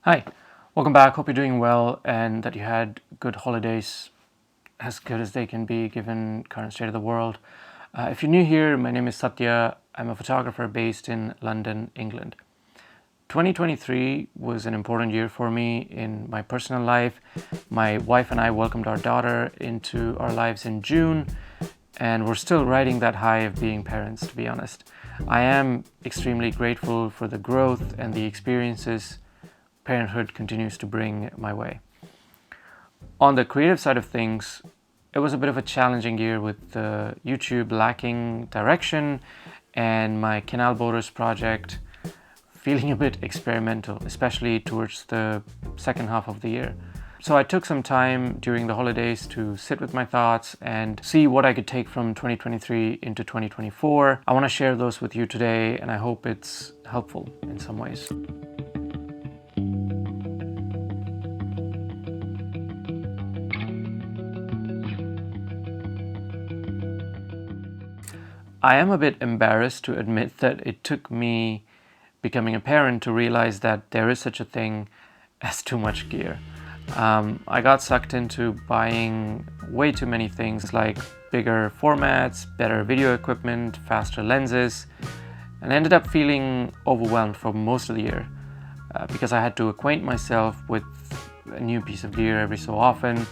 Hi, welcome back. Hope you're doing well and that you had good holidays, as good as they can be given current state of the world. If you're new here, my name is Satya. I'm a photographer based in London, England. 2023 was an important year for me in my personal life. My wife and I welcomed our daughter into our lives in June, and we're still riding that high of being parents, to be honest. I am extremely grateful for the growth and the experiences parenthood continues to bring my way. On the creative side of things, it was a bit of a challenging year with YouTube lacking direction and my Canal Boaters project feeling a bit experimental, especially towards the second half of the year. So I took some time during the holidays to sit with my thoughts and see what I could take from 2023 into 2024. I want to share those with you today, and I hope it's helpful in some ways. I am a bit embarrassed to admit that it took me becoming a parent to realize that there is such a thing as too much gear. I got sucked into buying way too many things like bigger formats, better video equipment, faster lenses, and ended up feeling overwhelmed for most of the year because I had to acquaint myself with a new piece of gear every so often,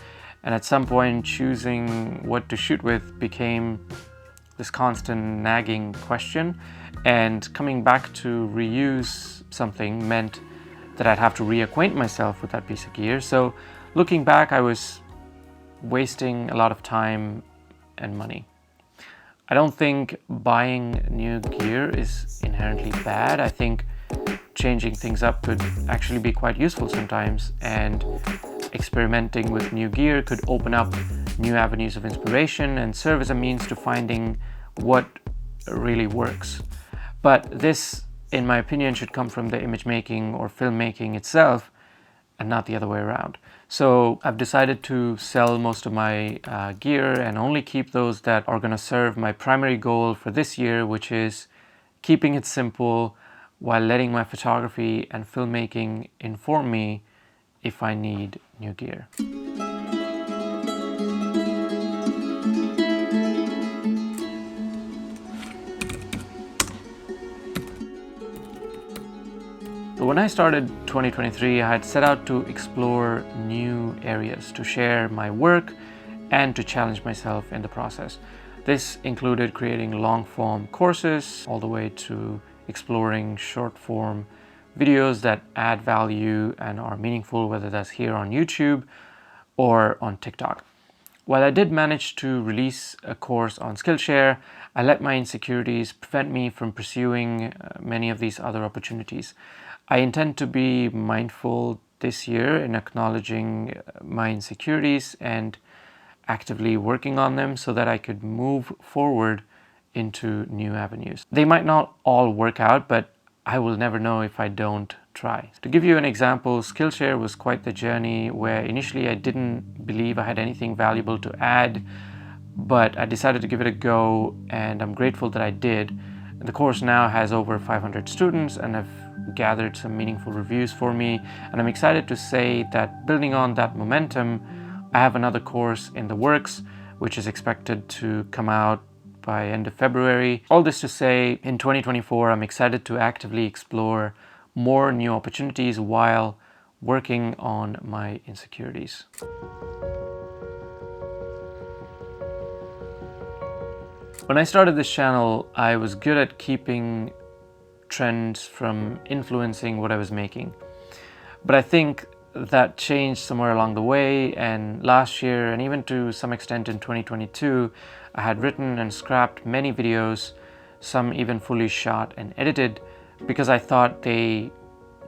and at some point choosing what to shoot with became this constant nagging question, and coming back to reuse something meant that I'd have to reacquaint myself with that piece of gear. So looking back, I was wasting a lot of time and money. I don't think buying new gear is inherently bad. I think changing things up could actually be quite useful sometimes, and experimenting with new gear could open up new avenues of inspiration and serve as a means to finding what really works. But this, in my opinion, should come from the image making or filmmaking itself and not the other way around. So I've decided to sell most of my gear and only keep those that are going to serve my primary goal for this year, which is keeping it simple while letting my photography and filmmaking inform me if I need new gear. When I started 2023, I had set out to explore new areas, to share my work, and to challenge myself in the process. This included creating long-form courses, all the way to exploring short-form videos that add value and are meaningful, whether that's here on YouTube or on TikTok. While I did manage to release a course on Skillshare, I let my insecurities prevent me from pursuing many of these other opportunities. I intend to be mindful this year in acknowledging my insecurities and actively working on them so that I could move forward into new avenues. They might not all work out, but I will never know if I don't try. To give you an example, Skillshare was quite the journey where initially I didn't believe I had anything valuable to add, but I decided to give it a go, and I'm grateful that I did. The course now has over 500 students and have gathered some meaningful reviews for me, and I'm excited to say that building on that momentum, I have another course in the works, which is expected to come out by end of February. All this to say, in 2024, I'm excited to actively explore more new opportunities while working on my insecurities. When I started this channel, I was good at keeping trends from influencing what I was making. But I think that changed somewhere along the way, and last year, and even to some extent in 2022, I had written and scrapped many videos, some even fully shot and edited, because I thought they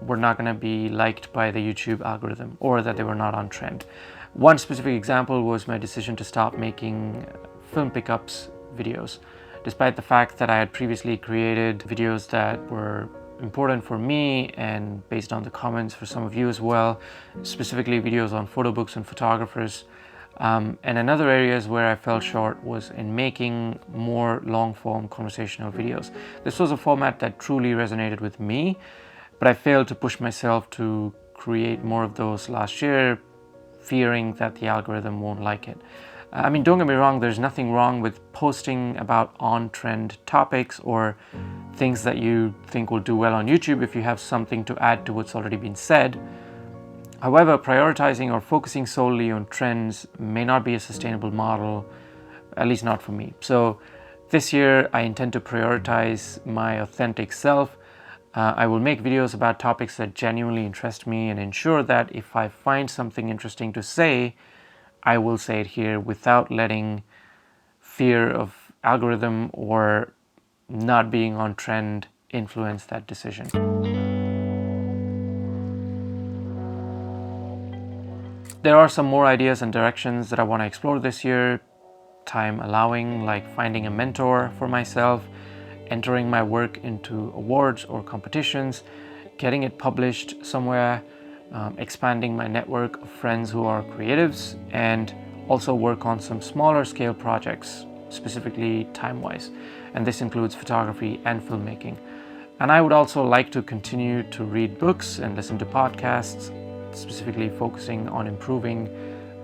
were not going to be liked by the YouTube algorithm, or that they were not on trend. One specific example was my decision to stop making film pickups videos. Despite the fact that I had previously created videos that were important for me and based on the comments for some of you as well, specifically videos on photo books and photographers. And another areas where I fell short was in making more long-form conversational videos. This was a format that truly resonated with me, but I failed to push myself to create more of those last year, fearing that the algorithm won't like it. I mean, don't get me wrong, there's nothing wrong with posting about on-trend topics or things that you think will do well on YouTube if you have something to add to what's already been said. However, prioritizing or focusing solely on trends may not be a sustainable model, at least not for me. So this year, I intend to prioritize my authentic self. I will make videos about topics that genuinely interest me and ensure that if I find something interesting to say, I will say it here without letting fear of algorithm or not being on trend influence that decision. There are some more ideas and directions that I want to explore this year, time allowing, like finding a mentor for myself, entering my work into awards or competitions, getting it published somewhere, expanding my network of friends who are creatives, and also work on some smaller scale projects, specifically time-wise. And this includes photography and filmmaking. And I would also like to continue to read books and listen to podcasts, specifically focusing on improving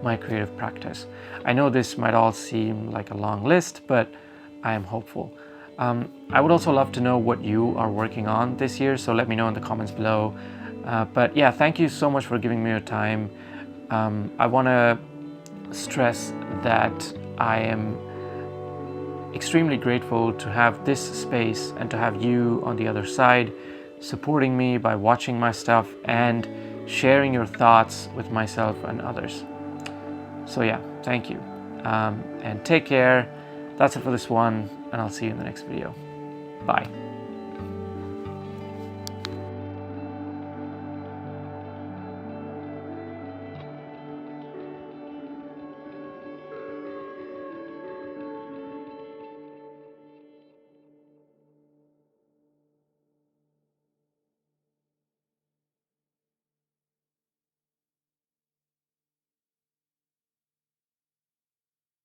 my creative practice. I know this might all seem like a long list, but I am hopeful. I would also love to know what you are working on this year, so let me know in the comments below. But yeah, thank you so much for giving me your time. I want to stress that I am extremely grateful to have this space and to have you on the other side supporting me by watching my stuff and sharing your thoughts with myself and others. So yeah, thank you. And take care. That's it for this one, and I'll see you in the next video. Bye.